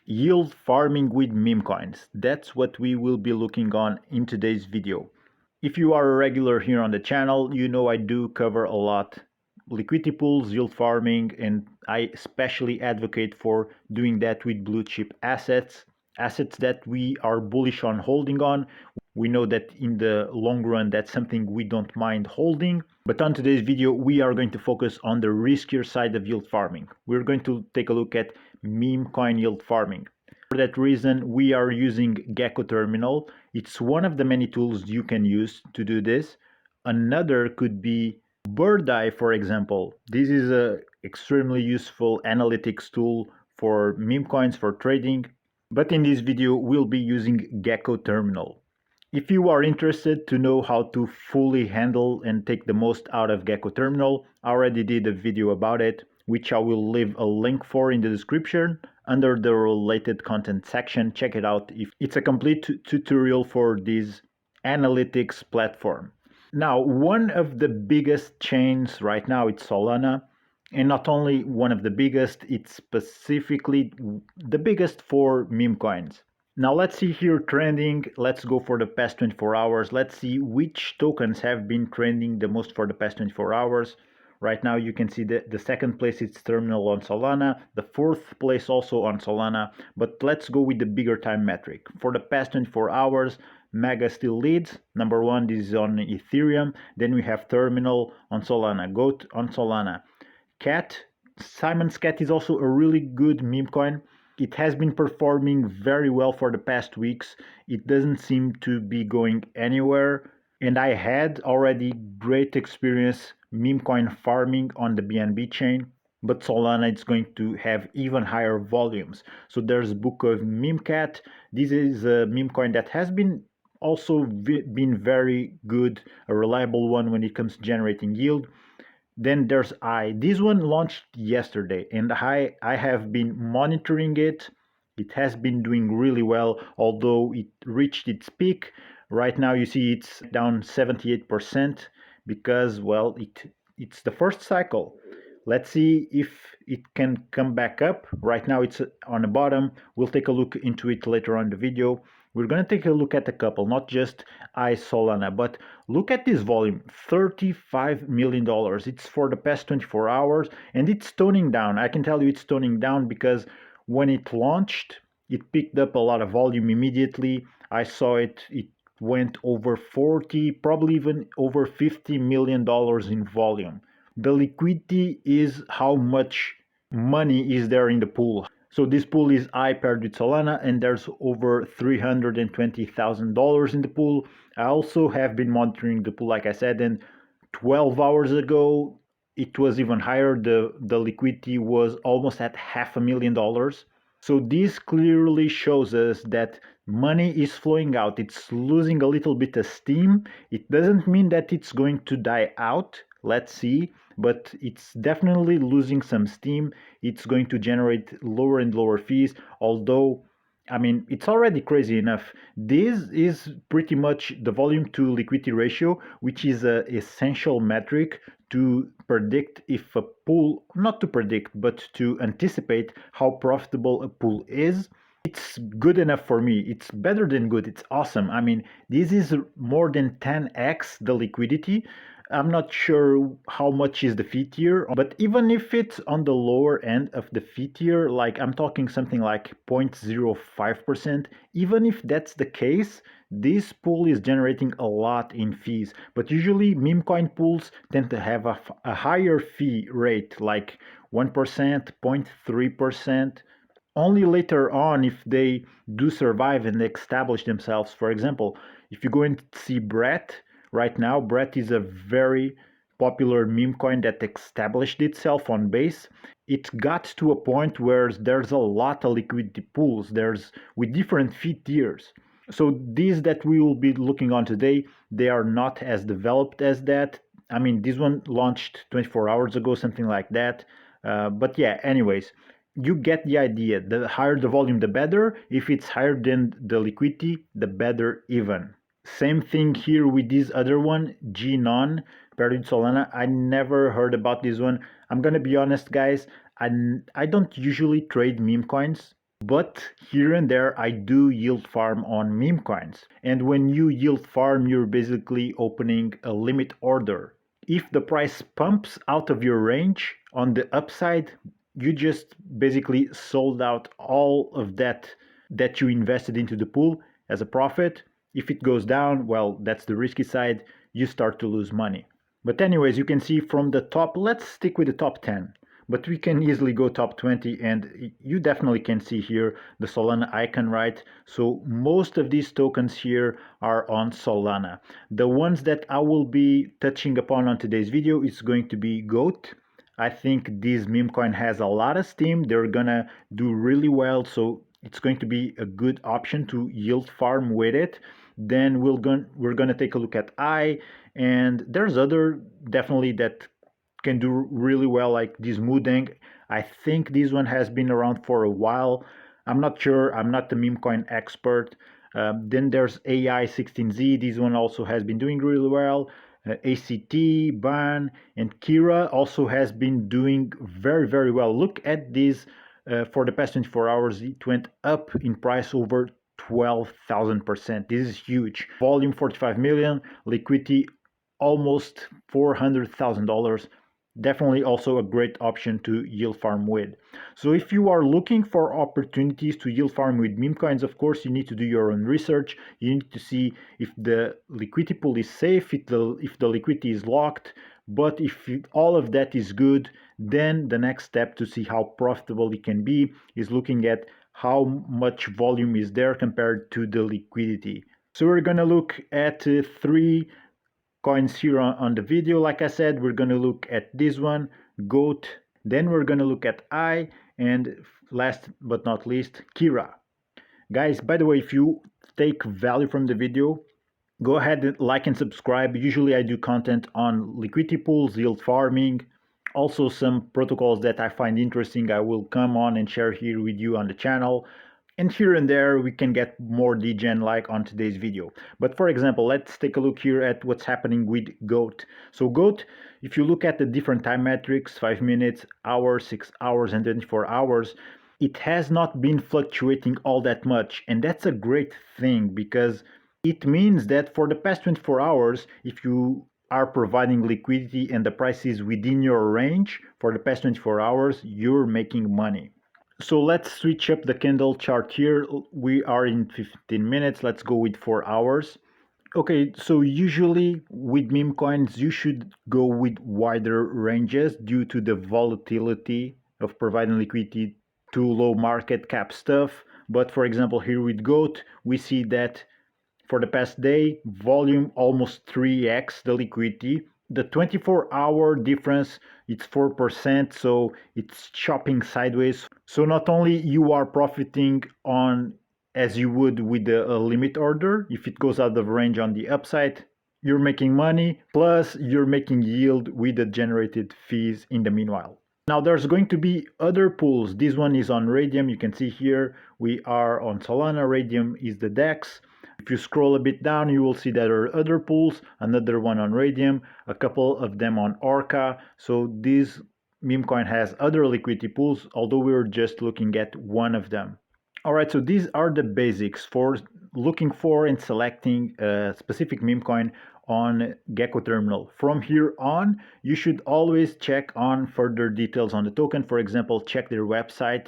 Yield farming with meme coins. That's what we will be looking on in today's video. If you are a regular here on the channel, you know I do cover a lot liquidity pools, yield farming, and I especially advocate for doing that with blue chip assets that we are bullish on holding on. We know that in the long run, that's something we don't mind holding. But on today's video, we are going to focus on the riskier side of yield farming. We're going to take a look at meme coin yield farming. For that reason, we are using Gecko Terminal. It's one of the many tools you can use to do this. Another could be Bird Eye, for example. This is an extremely useful analytics tool for meme coins for trading. But in this video, we'll be using Gecko Terminal. If you are interested to know how to fully handle and take the most out of Gecko Terminal, I already did a video about it, which I will leave a link for in the description under the related content section. Check it out. It's a complete tutorial for this analytics platform. Now, one of the biggest chains right now, it's Solana. And not only one of the biggest, it's specifically the biggest for meme coins. Now let's see here trending. Let's go for the past 24 hours. Let's see which tokens have been trending the most for the past 24 hours. Right now you can see the second place is Terminal on Solana, the fourth place also on Solana, but let's go with the bigger time metric. For the past 24 hours, Mega still leads. Number one, this is on Ethereum. Then we have Terminal on Solana, Goat on Solana. Cat, Simon's Cat is also a really good meme coin. It has been performing very well for the past weeks. It doesn't seem to be going anywhere. And I had already great experience meme coin farming on the BNB chain. But Solana is going to have even higher volumes. So there's Book of Memecat. This is a meme coin that has been also been very good, a reliable one when it comes to generating yield. Then there's this one launched yesterday and I have been monitoring it. It has been doing really well, although it reached its peak. Right now you see it's down 78% because, well, it's the first cycle. Let's see if it can come back up. Right now it's on the bottom. We'll take a look into it later on in the video. We're going to take a look at a couple, not just Solana, but look at this volume, $35 million. It's for the past 24 hours and it's toning down. I can tell you it's toning down because when it launched, it picked up a lot of volume immediately. I saw it went over 40, probably even over $50 million in volume. The liquidity is how much money is there in the pool. So this pool is paired with Solana and there's over $320,000 in the pool. I also have been monitoring the pool, like I said, and 12 hours ago, it was even higher. The liquidity was almost at $500,000. So this clearly shows us that money is flowing out. It's losing a little bit of steam. It doesn't mean that it's going to die out. Let's see, but it's definitely losing some steam. It's going to generate lower and lower fees, although, I mean, it's already crazy enough. This is pretty much the volume to liquidity ratio, which is an essential metric to predict if a pool, not to predict, but to anticipate how profitable a pool is. It's good enough for me. It's better than good. It's awesome. I mean, this is more than 10x the liquidity. I'm not sure how much is the fee tier, but even if it's on the lower end of the fee tier, like I'm talking something like 0.05%, even if that's the case, this pool is generating a lot in fees. But usually meme coin pools tend to have a higher fee rate, like 1%, 0.3%. Only later on, if they do survive and establish themselves. For example, if you go and see Brett, right now, Brett is a very popular meme coin that established itself on Base. It got to a point where there's a lot of liquidity pools. There's with different fee tiers. So these that we will be looking on today, they are not as developed as that. I mean, this one launched 24 hours ago, something like that. But yeah, anyways, you get the idea. The higher the volume, the better. If it's higher than the liquidity, the better even. Same thing here with this other one, GNON, paired with Solana. I never heard about this one. I'm gonna be honest, guys. I don't usually trade meme coins, But here and there, I do yield farm on meme coins. And when you yield farm, you're basically opening a limit order. If the price pumps out of your range on the upside, you just basically sold out all of that you invested into the pool as a profit. If it goes down, well, that's the risky side. You start to lose money. But anyways, you can see from the top, let's stick with the top 10. But we can easily go top 20, and you definitely can see here the Solana icon, right? So most of these tokens here are on Solana. The ones that I will be touching upon on today's video is going to be GOAT. I think this meme coin has a lot of steam. They're gonna do really well, so it's going to be a good option to yield farm with it. Then we're gonna take a look at I, and there's other definitely that can do really well, like this Mudeng. I think this one has been around for a while. I'm not sure. I'm not the meme coin expert. Then there's AI16Z. This one also has been doing really well. ACT, Ban, and Kira also has been doing very, very well. Look at this. For the past 24 hours, it went up in price over 12,000%. This is huge. Volume 45 million, liquidity almost $400,000. Definitely also a great option to yield farm with. So if you are looking for opportunities to yield farm with meme coins, of course you need to do your own research. You need to see if the liquidity pool is safe, if the liquidity is locked. But if all of that is good, then the next step to see how profitable it can be is looking at how much volume is there compared to the liquidity. So we're going to look at three coins here on the video. Like I said, we're going to look at this one, GOAT, then we're going to look at I, and last but not least, Kira. Guys, by the way, if you take value from the video, go ahead and like and subscribe. Usually I do content on liquidity pools, yield farming, also some protocols that I find interesting. I will come on and share here with you on the channel. And here and there we can get more degen like on today's video. But for example, let's take a look here at what's happening with GOAT. So GOAT, if you look at the different time metrics, 5 minutes, hour, 6 hours, and 24 hours, it has not been fluctuating all that much. And that's a great thing, because it means that for the past 24 hours, if you are providing liquidity and the price is within your range for the past 24 hours, you're making money. So let's switch up the candle chart here. We are in 15 minutes. Let's go with 4 hours. Okay, so usually with meme coins, you should go with wider ranges due to the volatility of providing liquidity to low market cap stuff. But for example, here with GOAT, we see that for the past day, volume almost 3x the liquidity. The 24-hour difference, it's 4%, so it's chopping sideways. So not only you are profiting on as you would with a limit order, if it goes out of range on the upside, you're making money, plus you're making yield with the generated fees in the meanwhile. Now there's going to be other pools. This one is on Radium. You can see here we are on Solana. Radium is the DEX. If you scroll a bit down, you will see there are other pools, another one on Radium, a couple of them on Orca. So this meme coin has other liquidity pools, although we're just looking at one of them. All right, so these are the basics for looking for and selecting a specific meme coin on Gecko terminal. From here on, you should always check on further details on the token. For example, check their website.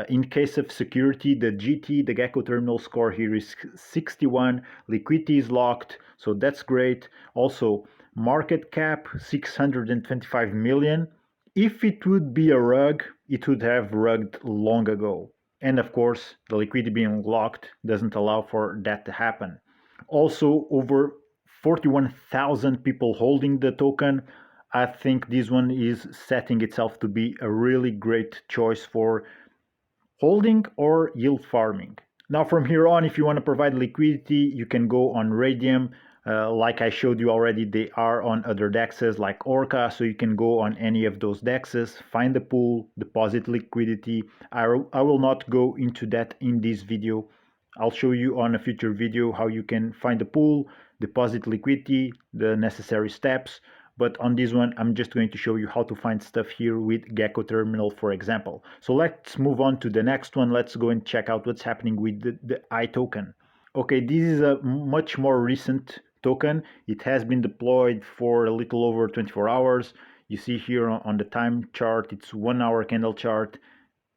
In case of security, the GT, the Gecko terminal score here is 61. Liquidity is locked, so that's great. Also, market cap 625 million. If it would be a rug, it would have rugged long ago. And of course, the liquidity being locked doesn't allow for that to happen. Also, over 41,000 people holding the token. I think this one is setting itself to be a really great choice for holding or yield farming. Now from here on, if you want to provide liquidity, you can go on Radium. Like I showed you already, they are on other dexes like Orca, so you can go on any of those dexes, find the pool, deposit liquidity. I will not go into that in this video. I'll show you on a future video how you can find the pool, deposit liquidity, the necessary steps. But on this one, I'm just going to show you how to find stuff here with Gecko Terminal, for example. So let's move on to the next one. Let's go and check out what's happening with the I token. Okay, this is a much more recent token. It has been deployed for a little over 24 hours. You see here on the time chart, it's 1 hour candle chart.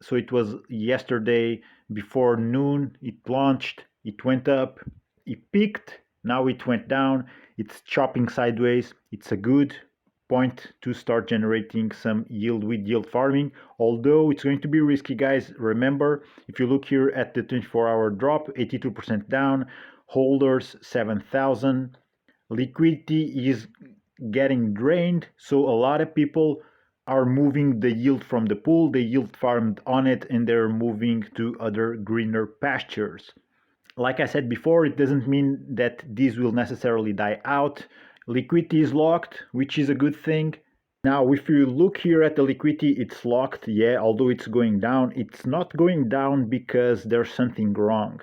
So it was yesterday before noon. It launched, it went up, it peaked, now it went down. It's chopping sideways. It's a good point to start generating some yield with yield farming, although it's going to be risky, guys. Remember, if you look here at the 24-hour drop, 82% down, holders 7,000, liquidity is getting drained, so a lot of people are moving the yield from the pool, they yield farmed on it, and they're moving to other greener pastures. Like I said before, it doesn't mean that these will necessarily die out. Liquidity is locked, which is a good thing. Now, if you look here at the liquidity, it's locked, yeah, although it's going down. It's not going down because there's something wrong.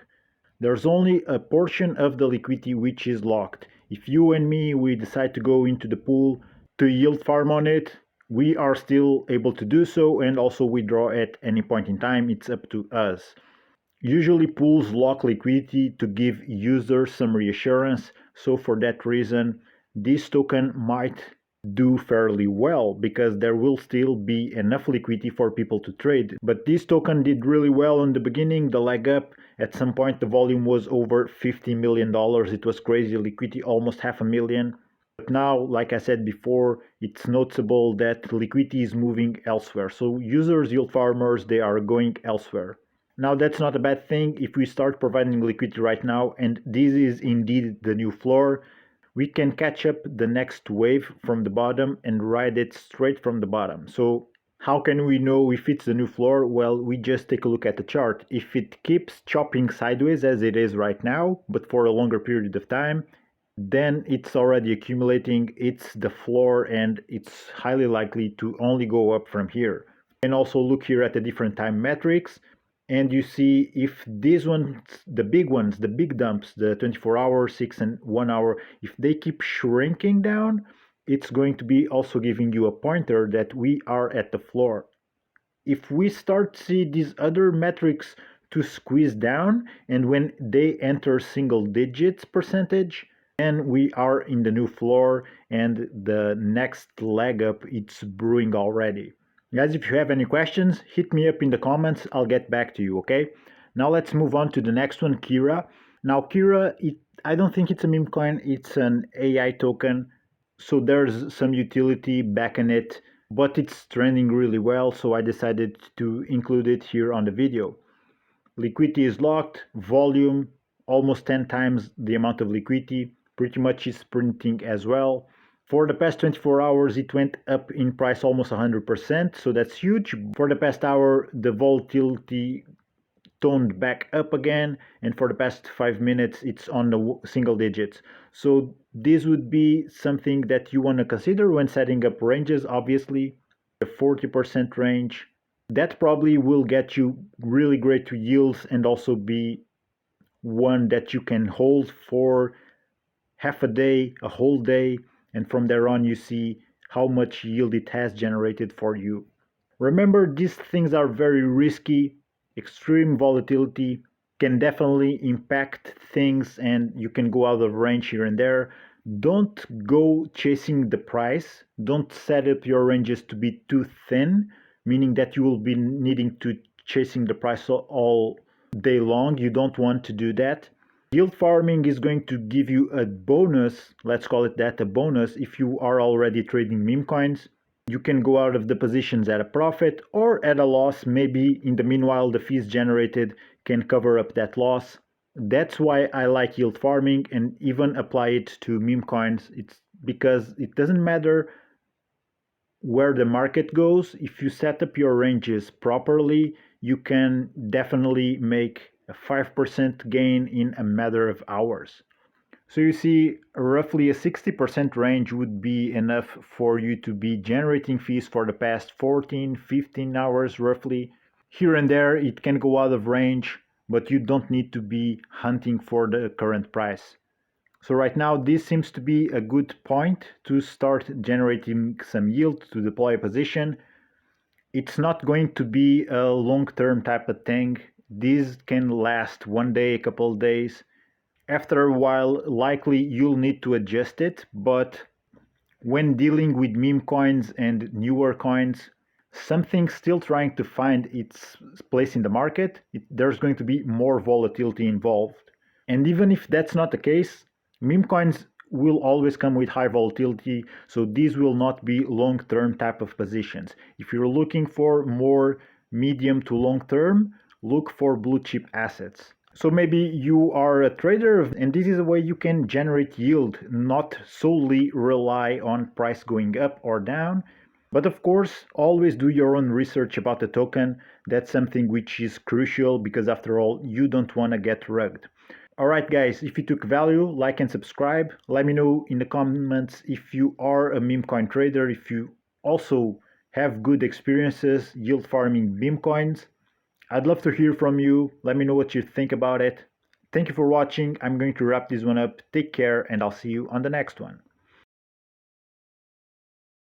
There's only a portion of the liquidity which is locked. If you and me, we decide to go into the pool to yield farm on it, we are still able to do so and also withdraw at any point in time. It's up to us. Usually pools lock liquidity to give users some reassurance, so for that reason, this token might do fairly well because there will still be enough liquidity for people to trade. But this token did really well in the beginning, the leg up. At some point the volume was over $50 million. It was crazy, liquidity almost $500,000. But now, like I said before, it's noticeable that liquidity is moving elsewhere. So users, yield farmers, they are going elsewhere. Now that's not a bad thing. If we start providing liquidity right now, and this is indeed the new floor, we can catch up the next wave from the bottom and ride it straight from the bottom. So how can we know if it's the new floor? Well, we just take a look at the chart. If it keeps chopping sideways as it is right now, but for a longer period of time, then it's already accumulating, it's the floor, and it's highly likely to only go up from here. You can also look here at the different time metrics, and you see if these ones, the big ones, the big dumps, the 24 hour, 6 and 1 hour, if they keep shrinking down, it's going to be also giving you a pointer that we are at the floor. If we start to see these other metrics to squeeze down, and when they enter single digits percentage, then we are in the new floor and the next leg up, it's brewing already. Guys, if you have any questions, hit me up in the comments. I'll get back to you, okay? Now let's move on to the next one, Kira. Now Kira, I don't think it's a meme coin, it's an AI token. So there's some utility back in it, but it's trending really well, so I decided to include it here on the video. Liquidity is locked, volume almost 10 times the amount of liquidity, pretty much is printing as well. For the past 24 hours, it went up in price almost 100%, so that's huge. For the past hour, the volatility toned back up again, and for the past 5 minutes, it's on the single digits. So this would be something that you want to consider when setting up ranges, obviously. The 40% range, that probably will get you really great yields and also be one that you can hold for half a day, a whole day, and from there on you see how much yield it has generated for you. Remember, these things are very risky. Extreme volatility can definitely impact things and you can go out of range here and there. Don't go chasing the price. Don't set up your ranges to be too thin, meaning that you will be needing to chasing the price all day long. You don't want to do that. Yield farming is going to give you a bonus, let's call it that, a bonus if you are already trading meme coins. You can go out of the positions at a profit or at a loss. Maybe in the meanwhile the fees generated can cover up that loss. That's why I like yield farming and even apply it to meme coins. It's because it doesn't matter where the market goes. If you set up your ranges properly, you can definitely make a 5% gain in a matter of hours. So you see, roughly a 60% range would be enough for you to be generating fees for the past 14, 15 hours roughly. Here and there it can go out of range, but you don't need to be hunting for the current price. So right now, this seems to be a good point to start generating some yield to deploy a position. It's not going to be a long-term type of thing. This can last one day, a couple of days. After a while, likely you'll need to adjust it, but when dealing with meme coins and newer coins, something still trying to find its place in the market, there's going to be more volatility involved. And even if that's not the case, meme coins will always come with high volatility, so these will not be long-term type of positions. If you're looking for more medium to long-term, look for blue chip assets. So maybe you are a trader and this is a way you can generate yield, not solely rely on price going up or down. But of course, always do your own research about the token. That's something which is crucial because after all, you don't want to get rugged. Alright guys, if you took value, like and subscribe. Let me know in the comments if you are a meme coin trader, if you also have good experiences yield farming meme coins. I'd love to hear from you. Let me know what you think about it. Thank you for watching. I'm going to wrap this one up. Take care and I'll see you on the next one.